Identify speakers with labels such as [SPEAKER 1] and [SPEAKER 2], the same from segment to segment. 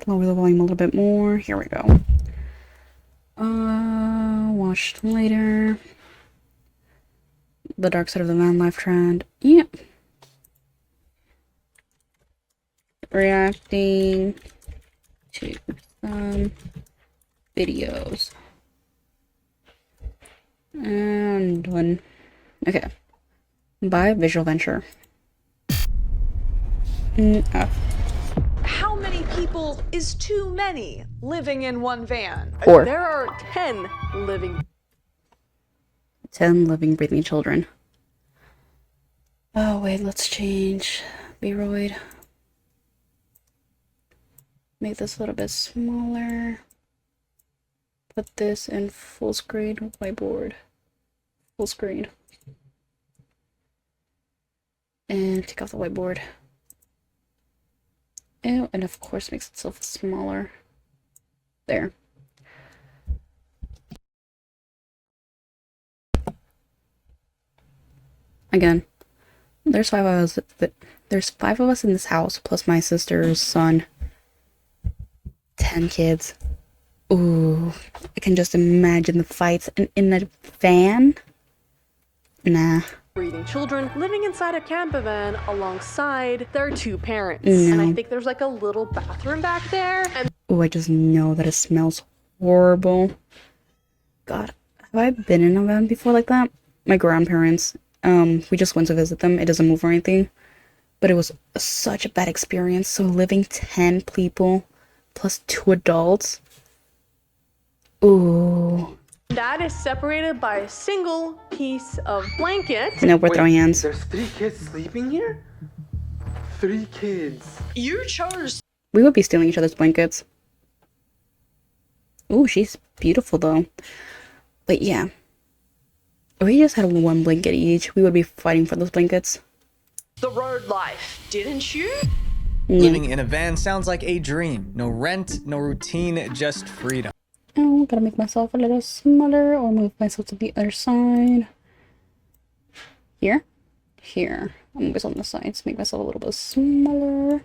[SPEAKER 1] Lower the volume a little bit more. Here we go. Watched later. The dark side of the van life trend. Yep. Reacting to some videos. And done. Okay. By Visual Venture.
[SPEAKER 2] How many people is too many living in one van?
[SPEAKER 1] 4.
[SPEAKER 3] There are 10 living.
[SPEAKER 1] 10 living, breathing children. Oh, wait, let's change B-Roid. Make this a little bit smaller. Put this in full screen whiteboard. Full screen. And take off the whiteboard. Oh, and of course makes itself smaller. There. Again, there's 5 of us. There's 5 of us in this house, plus my sister's son. 10 kids. Ooh, I can just imagine the fights. And in a van? Nah.
[SPEAKER 3] Breathing children living inside a camper van alongside their 2 parents.
[SPEAKER 1] No.
[SPEAKER 3] And I think there's like a little bathroom back there. And
[SPEAKER 1] Ooh, I just know that it smells horrible. God, have I been in a van before like that? My grandparents. We just went to visit them. It doesn't move or anything. But it was such a bad experience. So living 10 people plus 2 adults. Ooh.
[SPEAKER 3] that is separated by a single piece of blanket.
[SPEAKER 1] No, we're throwing hands.
[SPEAKER 4] There's 3 kids sleeping here? 3 kids.
[SPEAKER 2] You chose.
[SPEAKER 1] We would be stealing each other's blankets. Ooh, she's beautiful though. But yeah. If we just had 1 blanket each, we would be fighting for those blankets.
[SPEAKER 2] The road life, didn't you?
[SPEAKER 1] Yeah.
[SPEAKER 5] Living in a van sounds like a dream. No rent, no routine, just freedom.
[SPEAKER 1] Oh, gotta make myself a little smaller or move myself to the other side. Here? Here. I'm always on the sides. Make myself a little bit smaller.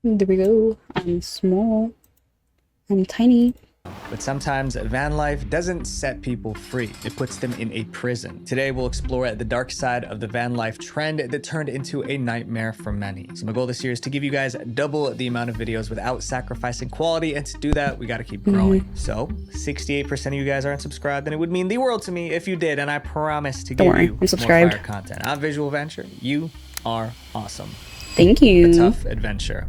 [SPEAKER 1] There we go. I'm small. I'm tiny.
[SPEAKER 5] But sometimes van life doesn't set people free. It puts them in a prison. Today, we'll explore the dark side of the van life trend that turned into a nightmare for many. So my goal this year is to give you guys double the amount of videos without sacrificing quality. And to do that, we got to keep growing. So 68% of you guys aren't subscribed, and it would mean the world to me if you did. And I promise to give you
[SPEAKER 1] I'm subscribed.
[SPEAKER 5] more fire content. I'm Visual Venture. You are awesome.
[SPEAKER 1] Thank you.
[SPEAKER 5] A tough adventure.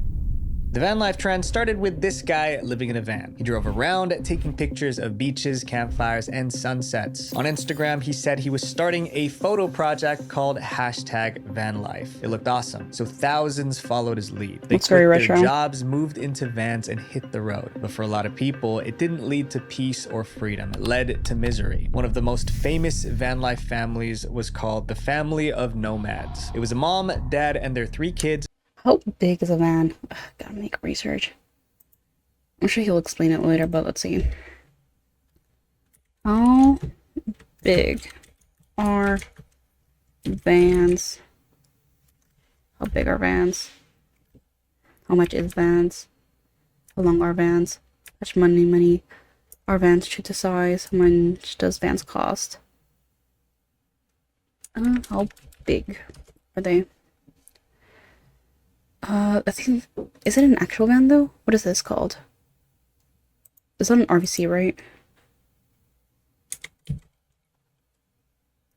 [SPEAKER 5] The van life trend started with this guy living in a van. He drove around taking pictures of beaches, campfires, and sunsets. On Instagram, he said he was starting a photo project called #vanlife. It looked awesome, so thousands followed his lead. They
[SPEAKER 1] Looks very
[SPEAKER 5] quit their
[SPEAKER 1] retro.
[SPEAKER 5] jobs, moved into vans, and hit the road. But for a lot of people, it didn't lead to peace or freedom. It led to misery. One of the most famous van life families was called the Family of Nomads. It was a mom, dad, and their 3 kids.
[SPEAKER 1] How big is a van? Ugh, gotta make research. I'm sure he'll explain it later, but let's see. How big are vans? How big are vans? How much is vans? How long are vans? How much money are vans true to size? How much does vans cost? How big are they? I think, is it an actual van though? What is this called? Is that an RVC, right?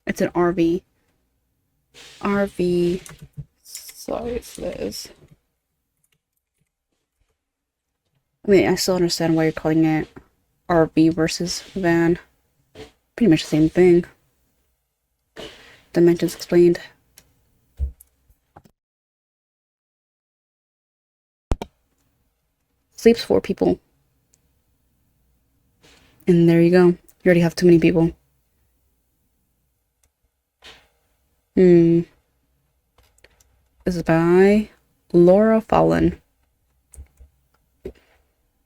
[SPEAKER 1] It's an RV. RV size is. I mean, I still understand why you're calling it RV versus van. Pretty much the same thing. Dimensions explained. Sleeps 4 people. And there you go. You already have too many people. This is by Laura Fallon.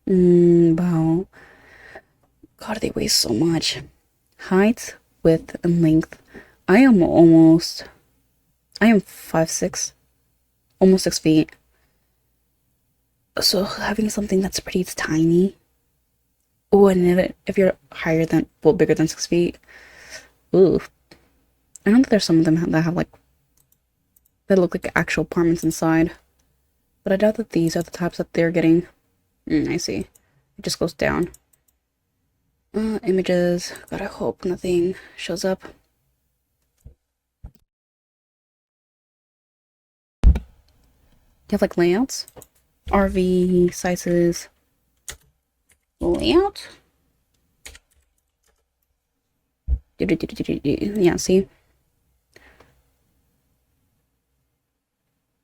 [SPEAKER 1] Wow. God, they weigh so much. Height, width, and length. I am 5'6". Almost 6 feet. So having something that's pretty tiny. Oh, and if you're higher than, well, bigger than 6 feet. Ooh. I know that there's some of them that have like, that look like actual apartments inside. But I doubt that these are the types that they're getting. I see. It just goes down. Images. God, I hope nothing shows up. You have like layouts? RV sizes. Layout? Yeah, see?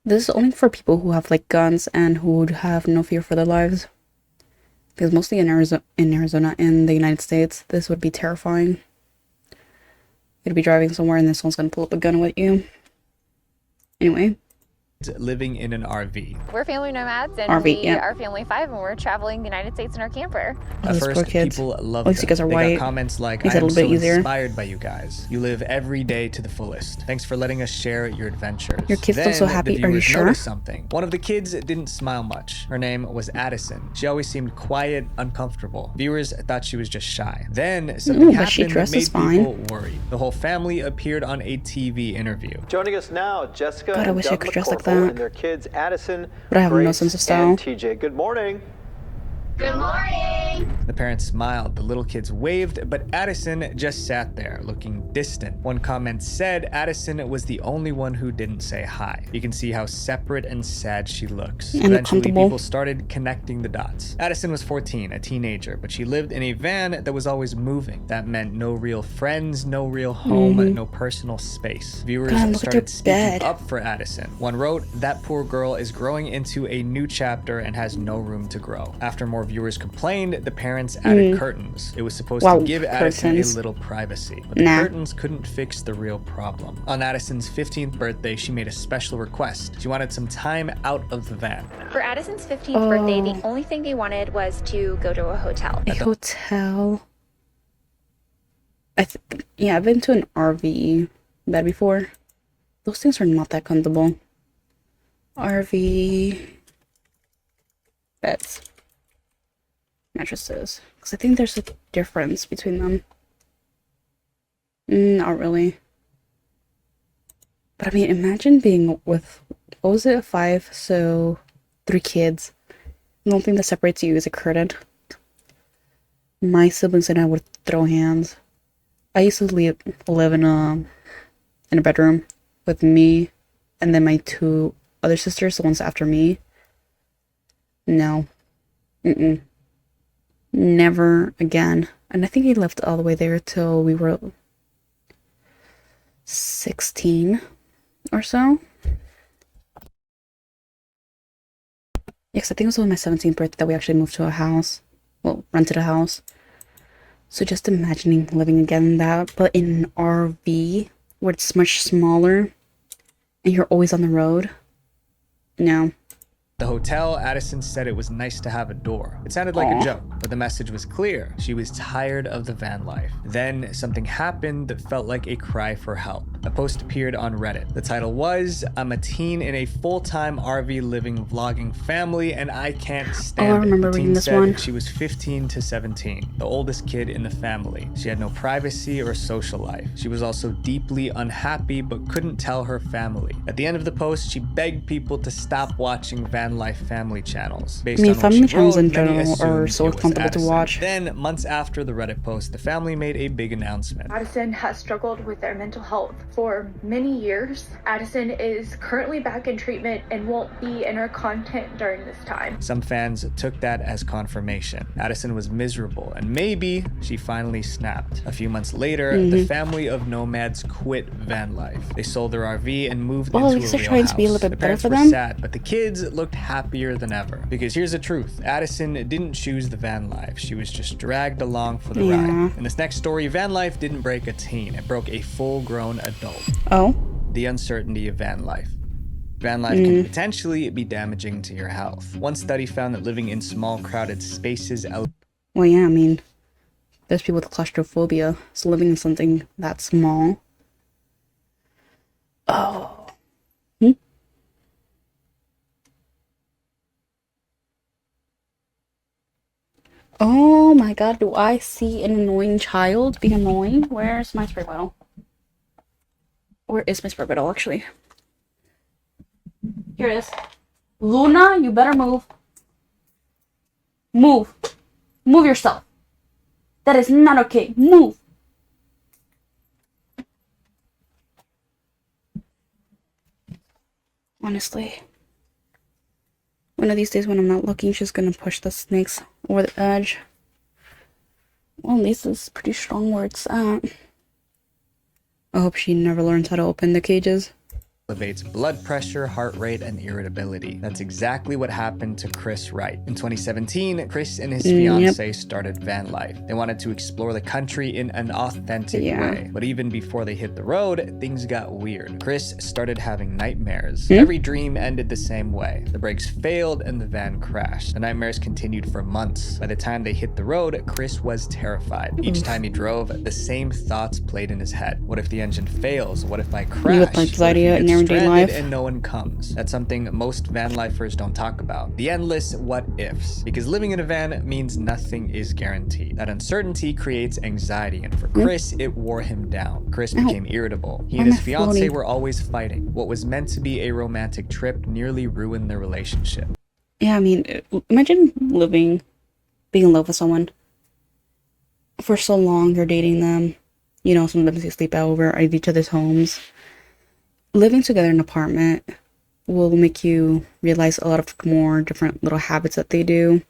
[SPEAKER 1] This is only for people who have like guns and who would have no fear for their lives. Because mostly in Arizona, in the United States, this would be terrifying. You'd be driving somewhere and this one's gonna pull up a gun with you. Anyway.
[SPEAKER 5] Living in an RV.
[SPEAKER 6] We're family nomads, and
[SPEAKER 1] RV,
[SPEAKER 6] we
[SPEAKER 1] yeah.
[SPEAKER 6] are family 5, and we're traveling the United States in our camper.
[SPEAKER 5] At
[SPEAKER 1] Those
[SPEAKER 5] first,
[SPEAKER 1] poor kids.
[SPEAKER 5] people loved
[SPEAKER 1] At least you
[SPEAKER 5] them.
[SPEAKER 1] guys are
[SPEAKER 5] They
[SPEAKER 1] white.
[SPEAKER 5] got comments like,
[SPEAKER 1] Makes
[SPEAKER 5] "I
[SPEAKER 1] it a
[SPEAKER 5] am
[SPEAKER 1] little
[SPEAKER 5] so
[SPEAKER 1] bit easier.
[SPEAKER 5] inspired by you guys. You live every day to the fullest. Thanks for letting us share your adventures."
[SPEAKER 1] Your kids look so
[SPEAKER 5] Then
[SPEAKER 1] happy.
[SPEAKER 5] the
[SPEAKER 1] Are you
[SPEAKER 5] viewers
[SPEAKER 1] sure?
[SPEAKER 5] noticed something. One of the kids didn't smile much. Her name was Addison. She always seemed quiet, uncomfortable. Viewers thought she was just shy. Then something
[SPEAKER 1] but she
[SPEAKER 5] happened that
[SPEAKER 1] dresses
[SPEAKER 5] made people
[SPEAKER 1] fine.
[SPEAKER 5] worried. The whole family appeared on a TV interview.
[SPEAKER 7] Joining us now, Jessica
[SPEAKER 1] God, I
[SPEAKER 7] and
[SPEAKER 1] wish I
[SPEAKER 7] Doug
[SPEAKER 1] could dress like
[SPEAKER 7] McCorkle
[SPEAKER 1] that.
[SPEAKER 7] and their kids, Addison,
[SPEAKER 1] But I have no
[SPEAKER 7] Grace,
[SPEAKER 1] sense of style.
[SPEAKER 7] and TJ. Good morning.
[SPEAKER 6] Good morning!
[SPEAKER 5] The parents smiled, the little kids waved, but Addison just sat there, looking distant. One comment said Addison was the only one who didn't say hi. You can see how separate and sad she looks.
[SPEAKER 1] And
[SPEAKER 5] Eventually,
[SPEAKER 1] uncomfortable.
[SPEAKER 5] people started connecting the dots. Addison was 14, a teenager, but she lived in a van that was always moving. That meant no real friends, no real home, no personal space. Viewers
[SPEAKER 1] God, look at her
[SPEAKER 5] started speaking
[SPEAKER 1] bed.
[SPEAKER 5] up for Addison. One wrote, "That poor girl is growing into a new chapter and has no room to grow." After more viewers complained, the parents added curtains. It was supposed
[SPEAKER 1] Wow,
[SPEAKER 5] to give Addison
[SPEAKER 1] curtains.
[SPEAKER 5] a little privacy, but the
[SPEAKER 1] Nah.
[SPEAKER 5] curtains couldn't fix the real problem. On Addison's 15th birthday, she made a special request. She wanted some time out of the van.
[SPEAKER 6] For Addison's 15th birthday, the only thing they wanted was to go to a hotel.
[SPEAKER 1] A hotel. Yeah, I've been to an RV bed before. Those things are not that comfortable. RV beds. Mattresses. Because I think there's a difference between them. Not really. But I mean, imagine being with, what was it, 5, so 3 kids. The only thing that separates you is a curtain. My siblings and I would throw hands. I used to live in a bedroom with me and then my 2 other sisters, the ones after me. No. Never again. And I think he lived all the way there till we were 16 or so. Yes, I think it was on my 17th birthday that we actually moved to a house. Well, rented a house. So just imagining living again in that, but in an RV where it's much smaller and you're always on the road. No.
[SPEAKER 5] The hotel, Addison said it was nice to have a door. It sounded like a joke, but the message was clear. She was tired of the van life. Then something happened that felt like a cry for help. A post appeared on Reddit. The title was, "I'm a teen in a full-time RV living vlogging family and I can't stand
[SPEAKER 1] I remember
[SPEAKER 5] it." The
[SPEAKER 1] reading
[SPEAKER 5] teen
[SPEAKER 1] this
[SPEAKER 5] said
[SPEAKER 1] one.
[SPEAKER 5] she was 15 to 17, the oldest kid in the family. She had no privacy or social life. She was also deeply unhappy but couldn't tell her family. At the end of the post, she begged people to stop watching van life family channels. Based
[SPEAKER 1] I mean,
[SPEAKER 5] on what
[SPEAKER 1] family
[SPEAKER 5] she
[SPEAKER 1] channels
[SPEAKER 5] wrote,
[SPEAKER 1] in
[SPEAKER 5] many
[SPEAKER 1] general are
[SPEAKER 5] assumed
[SPEAKER 1] so
[SPEAKER 5] it was
[SPEAKER 1] comfortable to
[SPEAKER 5] Addison.
[SPEAKER 1] watch.
[SPEAKER 5] Then, months after the Reddit post, the family made a big announcement.
[SPEAKER 8] Addison has struggled with their mental health for many years. Addison is currently back in treatment and won't be in our content during this time.
[SPEAKER 5] Some fans took that as confirmation. Addison was miserable, and maybe she finally snapped. A few months later, the family of nomads quit van life. They sold their RV and moved
[SPEAKER 1] Well, at
[SPEAKER 5] into
[SPEAKER 1] least
[SPEAKER 5] a
[SPEAKER 1] they're
[SPEAKER 5] real
[SPEAKER 1] trying
[SPEAKER 5] house.
[SPEAKER 1] to be a little bit
[SPEAKER 5] The
[SPEAKER 1] better
[SPEAKER 5] parents
[SPEAKER 1] for
[SPEAKER 5] were
[SPEAKER 1] them.
[SPEAKER 5] sad, but the kids looked happier than ever. Because here's the truth: Addison didn't choose the van life. She was just dragged along for the
[SPEAKER 1] Yeah.
[SPEAKER 5] ride. In this next story, van life didn't break a teen; it broke a full-grown adult.
[SPEAKER 1] Oh.
[SPEAKER 5] The uncertainty of van life. Van life can potentially be damaging to your health. One study found that living in small, crowded spaces
[SPEAKER 1] Well, yeah, I mean, there's people with claustrophobia, so living in something that small. Oh. Oh my god, do I see an annoying child being annoying? Where's my spray bottle? Where is my spray bottle, actually? Here it is. Luna, you better move. Move. Move yourself. That is not okay. Move. Honestly. One of these days when I'm not looking, she's gonna push the snakes over the edge. Well, at least it's pretty strong where it's at. I hope she never learns how to open the cages.
[SPEAKER 5] Elevates blood pressure, heart rate, and irritability. That's exactly what happened to Chris Wright. In 2017, Chris and his fiance started van life. They wanted to explore the country in an authentic way. But even before they hit the road, things got weird. Chris started having nightmares. Every dream ended the same way. The brakes failed and the van crashed. The nightmares continued for months. By the time they hit the road, Chris was terrified. Each time he drove, the same thoughts played in his head. What if the engine fails? What if I crash?
[SPEAKER 1] With anxiety and everyday life.
[SPEAKER 5] And no one comes. That's something most van lifers don't talk about. The endless what ifs. Because living in a van means nothing is guaranteed. That uncertainty creates anxiety, and for Chris, it wore him down. Chris became irritable. He and his fiance were always fighting. What was meant to be a romantic trip nearly ruined their relationship.
[SPEAKER 1] Yeah, I mean, imagine being in love with someone for so long. You're dating them. You know, sometimes you sleep over at each other's homes. Living together in an apartment will make you realize a lot of more different little habits that they do.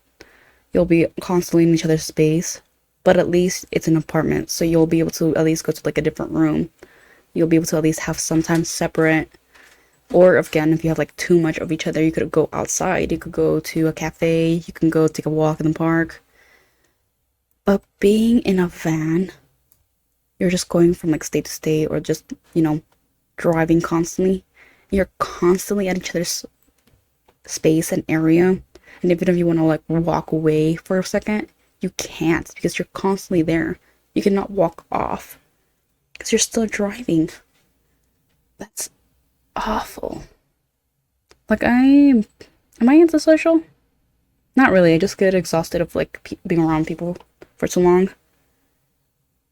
[SPEAKER 1] You'll be constantly in each other's space, but at least it's an apartment, so you'll be able to at least go to like a different room. You'll be able to at least have sometimes separate, or again, if you have like too much of each other, you could go outside. You could go to a cafe, you can go take a walk in the park. But being in a van, you're just going from like state to state, or just, you know, driving constantly. You're constantly at each other's space and area, and even if you want to like walk away for a second, you can't, because you're constantly there. You cannot walk off because you're still driving. That's awful. Like, am I antisocial? Not really. I just get exhausted of like being around people for too long.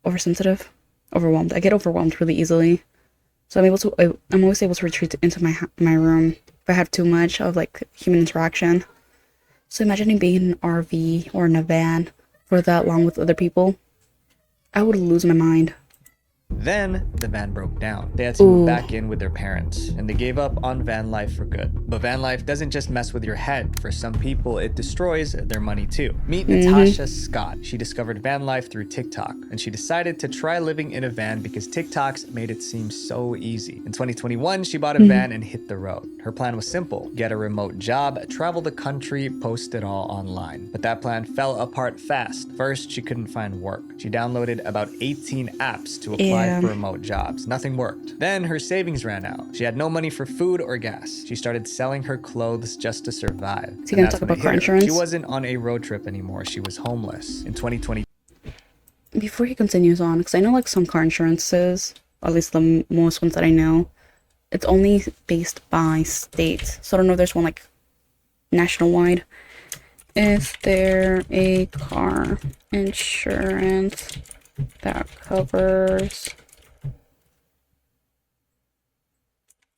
[SPEAKER 1] Oversensitive, overwhelmed. I get overwhelmed really easily. So I'm always able to retreat into my room if I have too much of like human interaction. So imagining being in an RV or in a van for that long with other people, I would lose my mind.
[SPEAKER 5] Then the van broke down. They had to move back in with their parents, and they gave up on van life for good. But van life doesn't just mess with your head. For some people, it destroys their money too. Meet Natasha Scott. She discovered van life through TikTok, and she decided to try living in a van because TikToks made it seem so easy. In 2021, she bought a van and hit the road. Her plan was simple: get a remote job, travel the country, post it all online. But that plan fell apart fast. First, she couldn't find work. She downloaded about 18 apps to apply for remote jobs. Nothing worked. Then her savings ran out. She had no money for food or gas. She started selling her clothes just to survive.
[SPEAKER 1] So you gonna talk about car insurance?
[SPEAKER 5] She wasn't on a road trip anymore. She was homeless. In 2020.
[SPEAKER 1] Before he continues on, because I know like some car insurances, at least the most ones that I know, it's only based by state. So I don't know if there's one like nationwide. Is there a car insurance that covers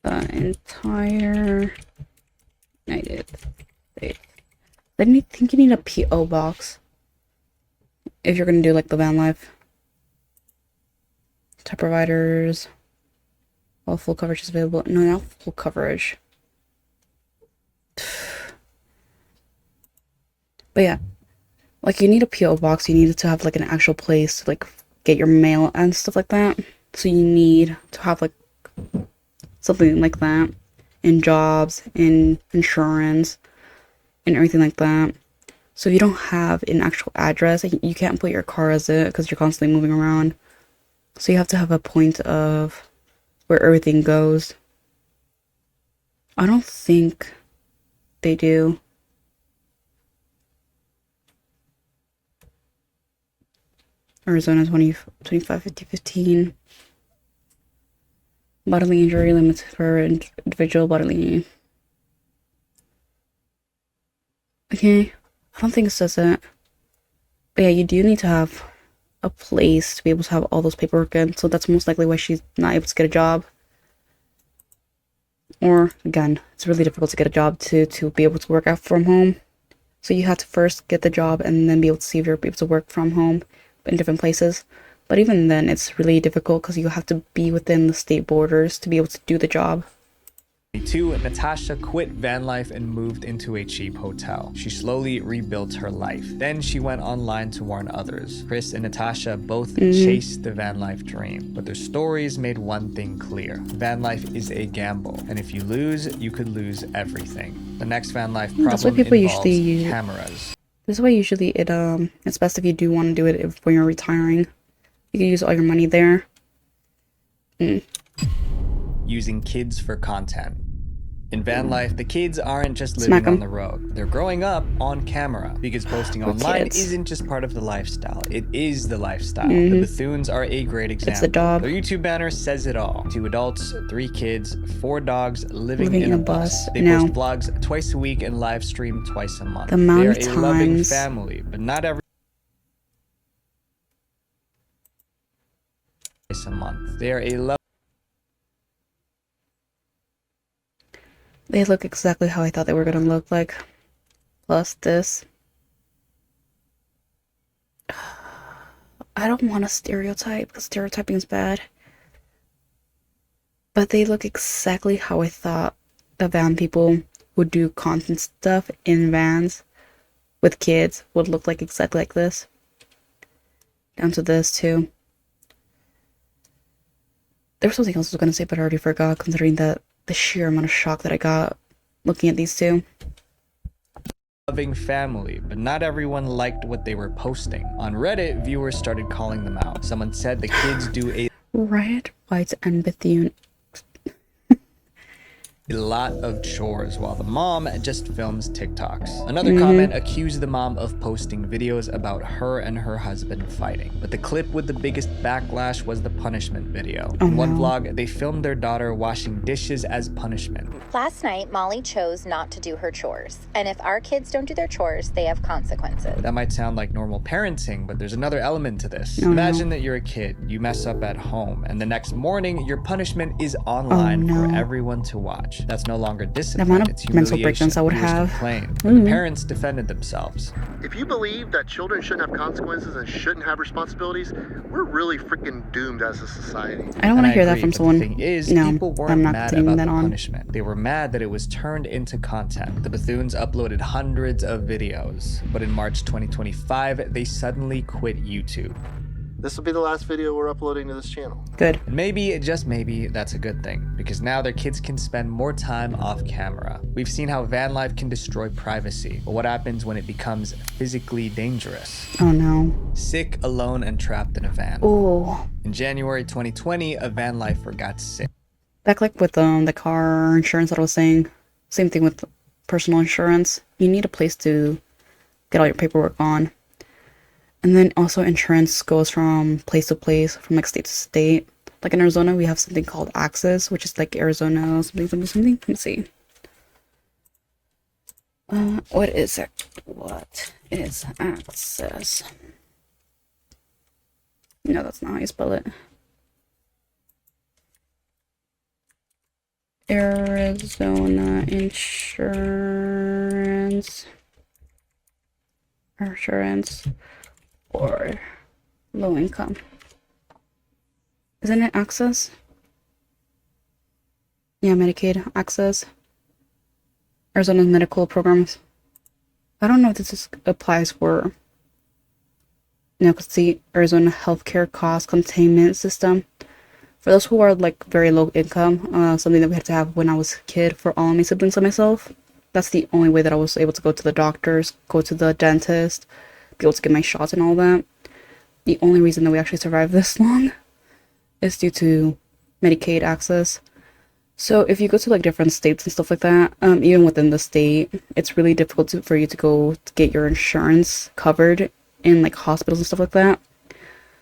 [SPEAKER 1] the entire United States? I think you need a P.O. box if you're gonna do like the van life. Type providers. All full coverage is available. No, not full coverage. But yeah, like you need a P.O. box. You need to have like an actual place to like get your mail and stuff like that. So you need to have like something like that in jobs, in insurance, and everything like that. So if you don't have an actual address, you can't put your car as it because you're constantly moving around. So you have to have a point of where everything goes. I don't think they do. Arizona 25 50 15. Bodily injury limits per individual bodily. Okay, I don't think it says that. But yeah, you do need to have a place to be able to have all those paperwork in, so that's most likely why she's not able to get a job. Or, again, it's really difficult to get a job to be able to work out from home. So you have to first get the job and then be able to see if you're able to work from home in different places. But even then, it's really difficult because you have to be within the state borders to be able to do the job.
[SPEAKER 5] Natasha quit van life and moved into a cheap hotel. She slowly rebuilt her life. Then she went online to warn others. Chris and Natasha both chased the van life dream, but their stories made one thing clear. Van life is a gamble, and if you lose, you could lose everything. The next van life problem
[SPEAKER 1] That's why people
[SPEAKER 5] involves
[SPEAKER 1] usually use
[SPEAKER 5] cameras.
[SPEAKER 1] This is why usually it's best if you do want to do it when you're retiring. You can use all your money there.
[SPEAKER 5] Using kids for content. In van life, the kids aren't just living on the road. They're growing up on camera because posting online isn't just part of the lifestyle. It is the lifestyle. The Bethunes are a great example.
[SPEAKER 1] It's the job.
[SPEAKER 5] Their YouTube banner says it all. 2 adults, 3 kids, 4 dogs living in a bus. They post vlogs twice a week and live stream twice a month.
[SPEAKER 1] The amount of
[SPEAKER 5] They're a loving
[SPEAKER 1] times
[SPEAKER 5] family, but not every twice a month. They are a loving.
[SPEAKER 1] They look exactly how I thought they were going to look like. Plus this. I don't want to stereotype, because stereotyping is bad. But they look exactly how I thought the van people would do content stuff in vans with kids would look like exactly like this. Down to this too. There was something else I was going to say, but I already forgot, considering that the sheer amount of shock that I got looking at these two.
[SPEAKER 5] Loving family, but not everyone liked what they were posting. On Reddit, viewers started calling them out. Someone said the kids do a
[SPEAKER 1] Riot, White, and Bethune.
[SPEAKER 5] lot of chores while the mom just films TikToks. Another comment accused the mom of posting videos about her and her husband fighting. But the clip with the biggest backlash was the punishment video. In one vlog, they filmed their daughter washing dishes as punishment.
[SPEAKER 9] Last night, Molly chose not to do her chores. And if our kids don't do their chores, they have consequences.
[SPEAKER 5] That might sound like normal parenting, but there's another element to this. Imagine that you're a kid, you mess up at home, and the next morning, your punishment is online for everyone to watch. That's no longer discipline,
[SPEAKER 1] the amount
[SPEAKER 5] it's
[SPEAKER 1] of mental breakdowns I would
[SPEAKER 5] Viewers
[SPEAKER 1] have.
[SPEAKER 5] complained, but the parents defended themselves.
[SPEAKER 10] If you believe that children shouldn't have consequences and shouldn't have responsibilities, we're really freaking doomed as a society.
[SPEAKER 1] I don't want to hear that
[SPEAKER 5] agree,
[SPEAKER 1] from
[SPEAKER 5] but
[SPEAKER 1] someone.
[SPEAKER 5] The thing is,
[SPEAKER 1] No,
[SPEAKER 5] people weren't
[SPEAKER 1] I'm not
[SPEAKER 5] mad
[SPEAKER 1] putting
[SPEAKER 5] about
[SPEAKER 1] that
[SPEAKER 5] the
[SPEAKER 1] on.
[SPEAKER 5] punishment. They were mad that it was turned into content. The Bethunes uploaded hundreds of videos, but in March 2025, they suddenly quit YouTube.
[SPEAKER 10] This will be the last video we're uploading to this channel.
[SPEAKER 1] Good.
[SPEAKER 5] And maybe, just maybe, that's a good thing, because now their kids can spend more time off camera. We've seen how van life can destroy privacy, but what happens when it becomes physically dangerous?
[SPEAKER 1] Oh no.
[SPEAKER 5] Sick, alone, and trapped in a van.
[SPEAKER 1] Oh.
[SPEAKER 5] In January 2020, a van lifer got sick.
[SPEAKER 1] Back like with the car insurance that I was saying, same thing with personal insurance. You need a place to get all your paperwork on. And then also insurance goes from place to place, from like state to state. Like in Arizona, we have something called Access, which is like Arizona something. Let me see. What is it? What is Access? No, that's not how you spell it. Arizona Insurance or low income. Isn't it Access? Yeah, Medicaid Access. Arizona's medical programs. I don't know if this applies for. No, because the Arizona Healthcare Cost Containment System. For those who are like very low income, something that we had to have when I was a kid for all my siblings and myself. That's the only way that I was able to go to the doctors, go to the dentist, be able to get my shots and all that. The only reason that we actually survived this long is due to Medicaid access. So if you go to like different states and stuff like that, even within the state, it's really difficult for you to go to get your insurance covered in like hospitals and stuff like that.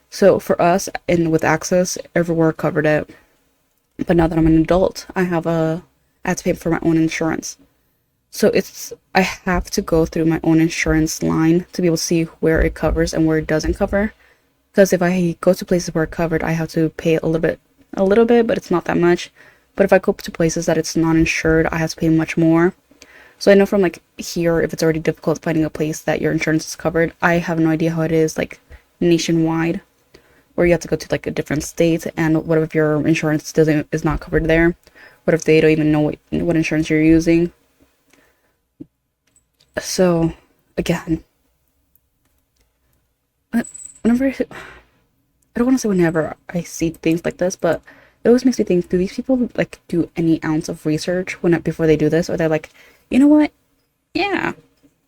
[SPEAKER 1] So for us, and with Access, everywhere covered it. But now that I'm an adult, I had to pay for my own insurance. So I have to go through my own insurance line to be able to see where it covers and where it doesn't cover. Because if I go to places where it's covered, I have to pay a little bit, but it's not that much. But if I go to places that it's not insured, I have to pay much more. So I know from like here, if it's already difficult finding a place that your insurance is covered, I have no idea how it is like nationwide, where you have to go to like a different state, and what if your insurance is not covered there? What if they don't even know what insurance you're using? So again, whenever I don't want to say whenever I see things like this, but it always makes me think: do these people like do any ounce of research before they do this, or they're like, you know what? Yeah,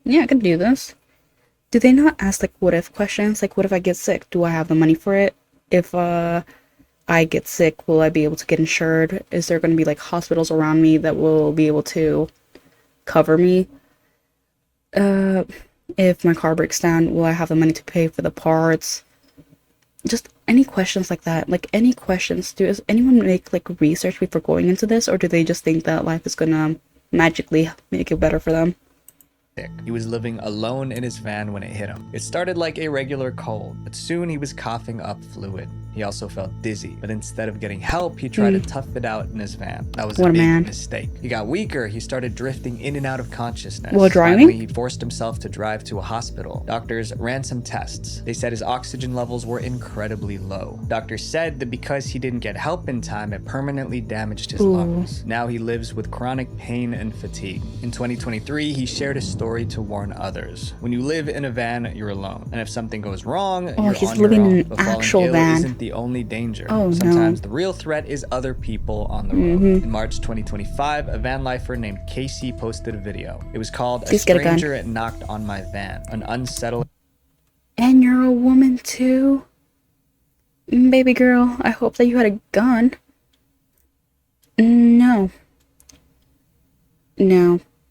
[SPEAKER 1] I can do this. Do they not ask like what if questions? Like, what if I get sick? Do I have the money for it? If I get sick, will I be able to get insured? Is there going to be like hospitals around me that will be able to cover me? If my car breaks down, will I have the money to pay for the parts? Just any questions like that. Like any questions. Does anyone make like research before going into this, or do they just think that life is gonna magically make it better for them?
[SPEAKER 5] He was living alone in his van when it hit him. It started like a regular cold, but soon he was coughing up fluid. He also felt dizzy, but instead of getting help, he tried to tough it out in his van. That was a big mistake. He got weaker. He started drifting in and out of consciousness.
[SPEAKER 1] While driving?
[SPEAKER 5] Finally, he forced himself to drive to a hospital. Doctors ran some tests. They said his oxygen levels were incredibly low. Doctors said that because he didn't get help in time, it permanently damaged his lungs. Now he lives with chronic pain and fatigue. In 2023, he shared a story to warn others. When you live in a van, you're alone. And if something goes wrong, you're
[SPEAKER 1] he's
[SPEAKER 5] on
[SPEAKER 1] living
[SPEAKER 5] your own.
[SPEAKER 1] in an
[SPEAKER 5] But falling
[SPEAKER 1] actual
[SPEAKER 5] ill
[SPEAKER 1] van.
[SPEAKER 5] isn't the only danger.
[SPEAKER 1] Oh,
[SPEAKER 5] Sometimes
[SPEAKER 1] no.
[SPEAKER 5] the real threat is other people on the road. In March 2025, a van lifer named Casey posted a video. It was called "A
[SPEAKER 1] Just get a gun."
[SPEAKER 5] Stranger Knocked on My Van." An unsettling
[SPEAKER 1] And you're a woman too? Baby girl, I hope that you had a gun. No.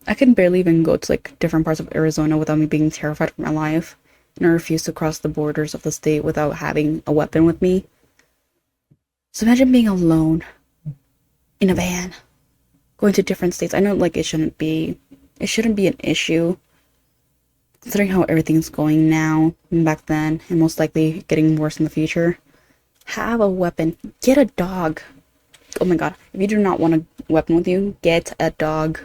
[SPEAKER 1] I can barely even go to like different parts of Arizona without me being terrified for my life. And I refuse to cross the borders of the state without having a weapon with me. So imagine being alone in a van, going to different states. I know like it shouldn't be an issue, considering how everything's going now and back then, and most likely getting worse in the future. Have a weapon. Get a dog. Oh my god. If you do not want a weapon with you, get a dog.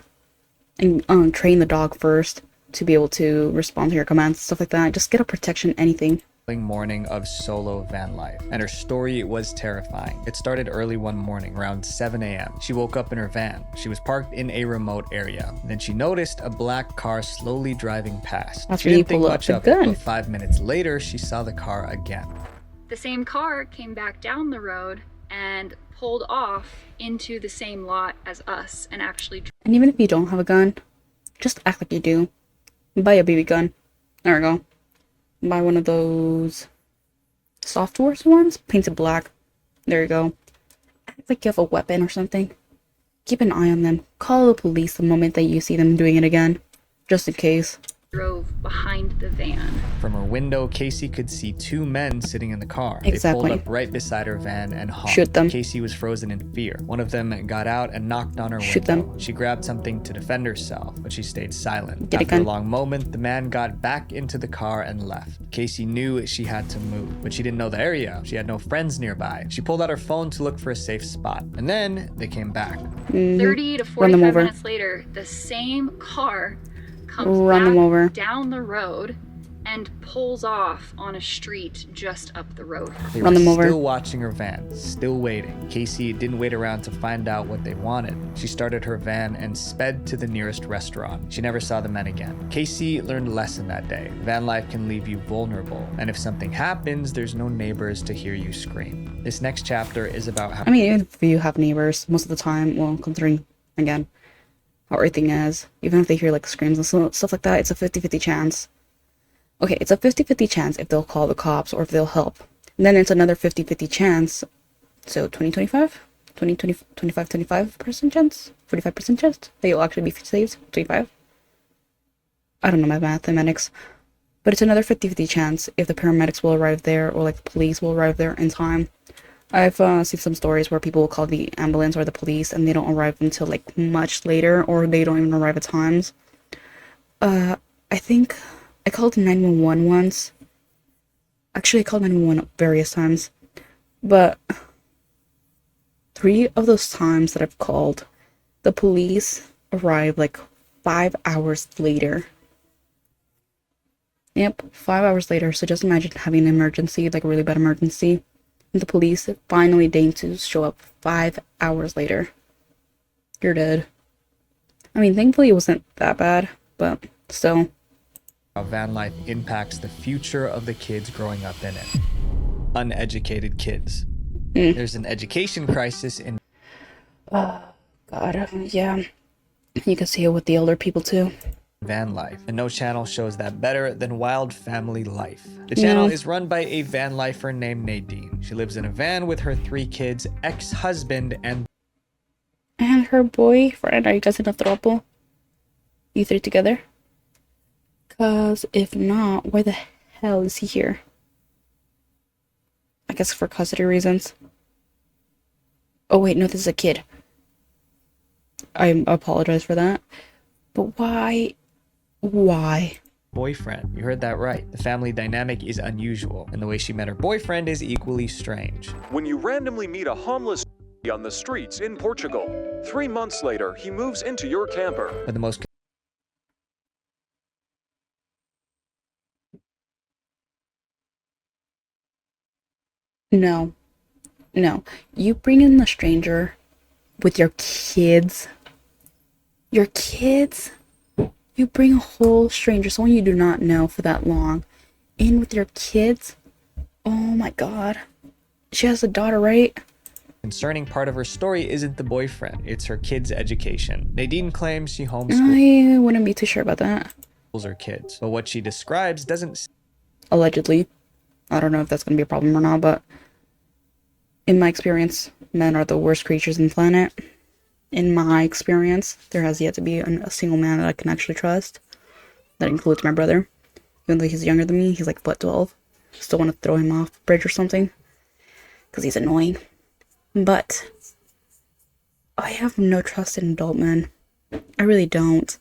[SPEAKER 1] And train the dog first to be able to respond to your commands, stuff like that. Just get a protection, anything.
[SPEAKER 5] morning of solo van life, and her story was terrifying. It started early one morning around 7 a.m. She woke up in her van. She was parked in a remote area. Then she noticed a black car slowly driving past.
[SPEAKER 1] That's
[SPEAKER 5] She
[SPEAKER 1] when you
[SPEAKER 5] didn't think
[SPEAKER 1] pull up
[SPEAKER 5] much
[SPEAKER 1] the
[SPEAKER 5] of it,
[SPEAKER 1] gun.
[SPEAKER 5] but 5 minutes later, she saw the car again.
[SPEAKER 11] The same car came back down the road and pulled off into the same lot as us and actually...
[SPEAKER 1] And even if you don't have a gun, just act like you do. Buy a BB gun. There we go. Buy one of those software ones, painted black. There you go. Act like you have a weapon or something. Keep an eye on them. Call the police the moment that you see them doing it again, just in case.
[SPEAKER 11] drove behind the van.
[SPEAKER 5] From her window, Casey could see two men sitting in the car.
[SPEAKER 1] Exactly.
[SPEAKER 5] They pulled up right beside her van and honked.
[SPEAKER 1] Shoot them.
[SPEAKER 5] Casey was frozen in fear. One of them got out and knocked on her
[SPEAKER 1] Shoot
[SPEAKER 5] window.
[SPEAKER 1] them.
[SPEAKER 5] She grabbed something to defend herself, but she stayed silent.
[SPEAKER 1] Get a
[SPEAKER 5] After a
[SPEAKER 1] gun.
[SPEAKER 5] long moment, the man got back into the car and left. Casey knew she had to move, but she didn't know the area. She had no friends nearby. She pulled out her phone to look for a safe spot, and then they came back.
[SPEAKER 11] 30 to
[SPEAKER 1] Run them
[SPEAKER 11] 45
[SPEAKER 1] over.
[SPEAKER 11] minutes later, the same car comes
[SPEAKER 1] Run them
[SPEAKER 11] back
[SPEAKER 1] over.
[SPEAKER 11] down the road and pulls off on a street just up the road.
[SPEAKER 5] They
[SPEAKER 1] Run
[SPEAKER 5] were
[SPEAKER 1] them over.
[SPEAKER 5] still watching her van, still waiting. Casey didn't wait around to find out what they wanted. She started her van and sped to the nearest restaurant. She never saw the men again. Casey learned a lesson that day. Van life can leave you vulnerable, and if something happens, there's no neighbors to hear you scream. This next chapter is about how...
[SPEAKER 1] I mean, even if you have neighbors, most of the time, well, considering, again, how everything is, even if they hear, like, screams and stuff like that, it's a 50-50 chance. Okay, it's a 50-50 chance if they'll call the cops or if they'll help. And then it's another 50-50 chance, so 20-25? 25% chance? 45% chance that you'll actually be saved? 25? I don't know my mathematics. But it's another 50-50 chance if the paramedics will arrive there or, like, the police will arrive there in time. I've seen some stories where people will call the ambulance or the police and they don't arrive until like much later, or they don't even arrive at times. I think I called 911 once. Actually, I called 911 various times, but 3 of those times that I've called, the police arrived like 5 hours later. Yep, 5 hours later. So just imagine having an emergency, like a really bad emergency, and the police finally deigned to show up 5 hours later. You're dead. I mean, thankfully it wasn't that bad, but still.
[SPEAKER 5] How van life impacts the future of the kids growing up in it. Uneducated kids. There's an education crisis in
[SPEAKER 1] God, yeah. You can see it with the older people too.
[SPEAKER 5] van life, and no channel shows that better than Wild Family Life. The channel is run by a van lifer named Nadine. She lives in a van with her 3 kids, ex-husband, and
[SPEAKER 1] her boyfriend. Are you guys in a throuple? You 3 together? Cause if not, why the hell is he here? I guess for custody reasons. Oh wait, no, this is a kid. I apologize for that. But why? Why?
[SPEAKER 5] boyfriend. You heard that right. The family dynamic is unusual, and the way she met her boyfriend is equally strange.
[SPEAKER 12] When you randomly meet a homeless on the streets in Portugal, 3 months later, he moves into your camper.
[SPEAKER 5] But the most
[SPEAKER 1] No. No. You bring in the stranger with your kids. Your kids? You bring a whole stranger, someone you do not know for that long, in with your kids? Oh my god. She has a daughter, right?
[SPEAKER 5] concerning part of her story isn't the boyfriend, it's her kids' education. Nadine claims she homeschools
[SPEAKER 1] I wouldn't be too sure about that.
[SPEAKER 5] her kids, but what she describes doesn't...
[SPEAKER 1] Allegedly. I don't know if that's going to be a problem or not, but in my experience, men are the worst creatures on the planet. In my experience, there has yet to be a single man that I can actually trust. That includes my brother. Even though he's younger than me, he's like, what, 12? Still want to throw him off a bridge or something. Because he's annoying. But I have no trust in adult men. I really don't.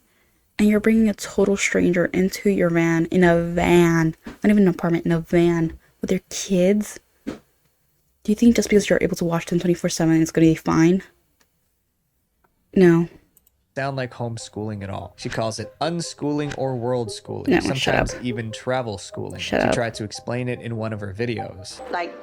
[SPEAKER 1] And you're bringing a total stranger into your van, in a van, not even an apartment, in a van, with your kids? Do you think just because you're able to watch them 24/7 it's going to be fine? No.
[SPEAKER 5] sound like homeschooling at all. She calls it unschooling or world schooling,
[SPEAKER 1] No,
[SPEAKER 5] sometimes even travel schooling. She
[SPEAKER 1] up.
[SPEAKER 5] tried to explain it in one of her videos.
[SPEAKER 13] Like,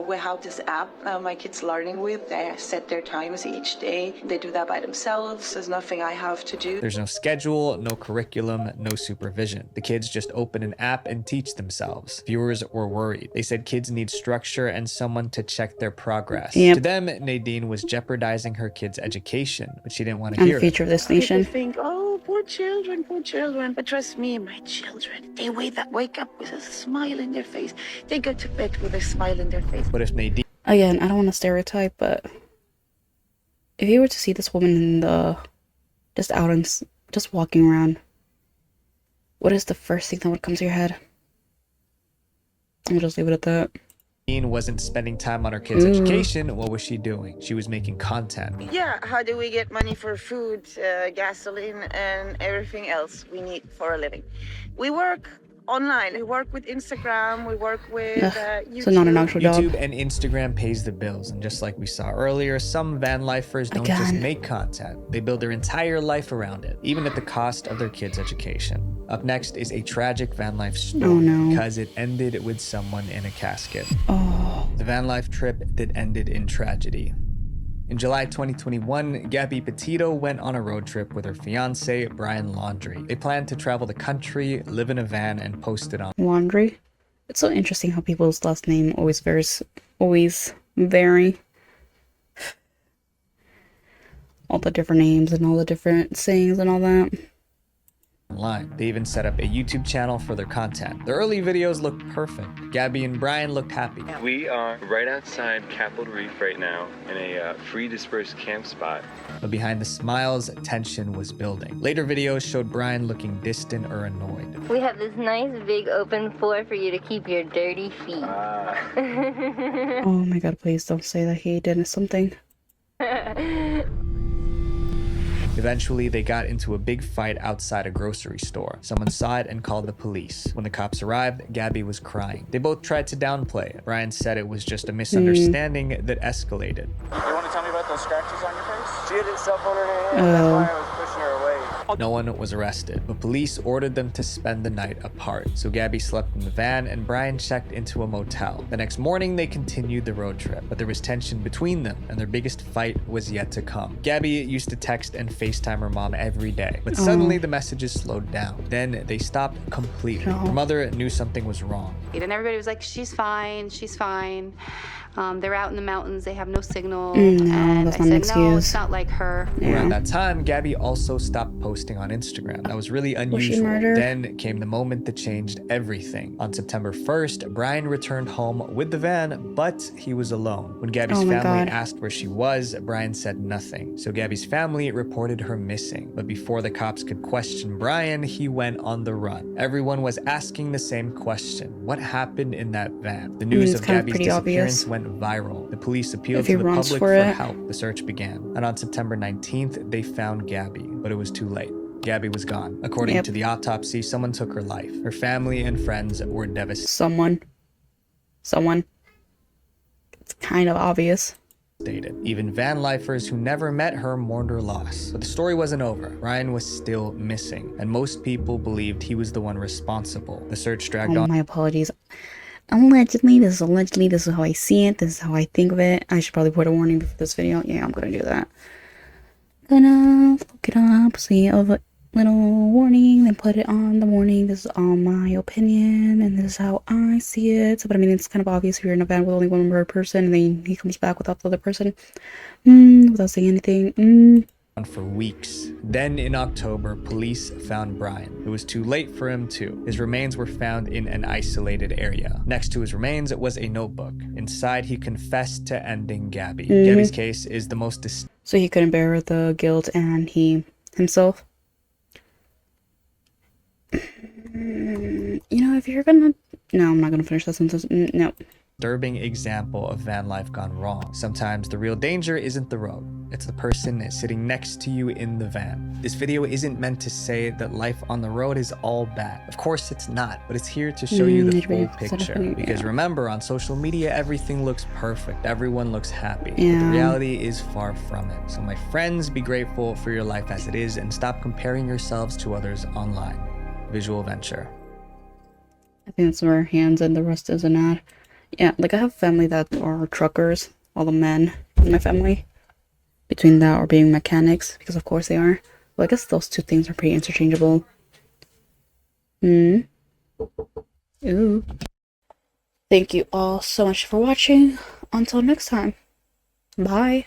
[SPEAKER 13] we have this app my kids learning with. They set their times each day. They do that by themselves. There's nothing I have to do.
[SPEAKER 5] There's no schedule, no curriculum, no supervision. The kids just open an app and teach themselves. Viewers were worried. They said kids need structure and someone to check their progress.
[SPEAKER 1] Yep.
[SPEAKER 5] To them, Nadine was jeopardizing her kids' education, but she didn't want to
[SPEAKER 1] I'm
[SPEAKER 5] hear
[SPEAKER 1] the future
[SPEAKER 5] it.
[SPEAKER 1] of this nation.
[SPEAKER 13] People think, oh, poor children, poor children. But trust me, my children, they wake up with a smile in their face. They go to bed with a smile in their face.
[SPEAKER 5] But if Nadine
[SPEAKER 1] Again, I don't want to stereotype, but if you were to see this woman in the just out and just walking around, what is the first thing that would come to your head? I'll just leave it at that.
[SPEAKER 5] wasn't spending time on her kids' education, what was she doing? She was making content.
[SPEAKER 13] Yeah, how do we get money for food, gasoline, and everything else we need for a living? We work online. We work with Instagram. We work with YouTube.
[SPEAKER 1] So not an actual job.
[SPEAKER 5] YouTube and Instagram pays the bills, and just like we saw earlier, some van lifers don't just make content. They build their entire life around it, even at the cost of their kids' education. Up next is a tragic van life story,
[SPEAKER 1] Oh, no.
[SPEAKER 5] because it ended with someone in a casket.
[SPEAKER 1] Oh.
[SPEAKER 5] The van life trip that ended in tragedy. In July 2021, Gabby Petito went on a road trip with her fiance, Brian Laundrie. They planned to travel the country, live in a van, and post it on
[SPEAKER 1] Laundry. It's so interesting how people's last name always vary. All the different names and all the different sayings and all that.
[SPEAKER 5] online. They even set up a YouTube channel for their content. The early videos looked perfect. Gabby and Brian looked happy.
[SPEAKER 14] We are right outside Capitol Reef right now in a free dispersed camp spot.
[SPEAKER 5] But behind the smiles, tension was building. Later videos showed Brian looking distant or annoyed.
[SPEAKER 15] We have this nice big open floor for you to keep your dirty feet.
[SPEAKER 1] Oh my god, please don't say that he did something.
[SPEAKER 5] Eventually, they got into a big fight outside a grocery store. Someone saw it and called the police. When the cops arrived, Gabby was crying. They both tried to downplay it. Brian said it was just a misunderstanding that escalated.
[SPEAKER 16] You want to tell me about those scratches on your face? She had a cell phone in her hand, that's why I was pushing her away.
[SPEAKER 5] No one was arrested, but police ordered them to spend the night apart. So Gabby slept in the van and Brian checked into a motel. The next morning, they continued the road trip, but there was tension between them and their biggest fight was yet to come. Gabby used to text and FaceTime her mom every day, but suddenly the messages slowed down. Then they stopped completely. Her mother knew something was wrong.
[SPEAKER 17] And everybody was like, she's fine, she's fine. They're out in the mountains, they have no signal.
[SPEAKER 1] No,
[SPEAKER 17] and
[SPEAKER 1] that's
[SPEAKER 17] I
[SPEAKER 1] not an
[SPEAKER 17] said, no,
[SPEAKER 1] excuse.
[SPEAKER 17] it's not like her.
[SPEAKER 5] Around that time, Gabby also stopped posting on Instagram. That was really unusual. Then came the moment that changed everything. On September 1st, Brian returned home with the van, but he was alone. When Gabby's family asked where she was, Brian said nothing. So Gabby's family reported her missing. But before the cops could question Brian, he went on the run. Everyone was asking the same question. What happened in that van? The news of Gabby's disappearance went viral. The police appealed to the public for help. The search began. And on September 19th, they found Gabby, but it was too late. Gabby was gone. According to the autopsy, someone took her life. Her family and friends were devastated.
[SPEAKER 1] Someone. It's kind of obvious.
[SPEAKER 5] Even van lifers who never met her mourned her loss. But the story wasn't over. Brian was still missing, and most people believed he was the one responsible. The search dragged on.
[SPEAKER 1] My apologies. Allegedly, this is how I see it. This is how I think of it. I should probably put a warning before this video. Yeah, I'm gonna do that. Gonna look it up, see a little warning, then put it on the warning. This is all my opinion, and this is how I see it. So, but I mean, it's kind of obvious if you're in a van with only one person, and then he comes back without the other person, without saying anything.
[SPEAKER 5] For weeks. Then in October, police found Brian. It was too late for him too. His remains were found in an isolated area. Next to his remains was a notebook. Inside, he confessed to ending Gabby. Gabby's case is the most
[SPEAKER 1] So he couldn't bear the guilt and he himself. You know, if you're gonna... No, I'm not gonna finish that sentence. No.
[SPEAKER 5] Disturbing example of van life gone wrong. Sometimes the real danger isn't the road. It's the person sitting next to you in the van. This video isn't meant to say that life on the road is all bad. Of course it's not, but it's here to show you the full picture. Because remember, on social media, everything looks perfect. Everyone looks happy. But the reality is far from it. So my friends, be grateful for your life as it is and stop comparing yourselves to others online. Visual Venture.
[SPEAKER 1] I think that's where hands and the rest is an ad. Yeah, like I have family that are truckers, all the men in my family. Between that or being mechanics, because of course they are. Well, I guess those two things are pretty interchangeable. Ooh. Thank you all so much for watching. Until next time. Bye.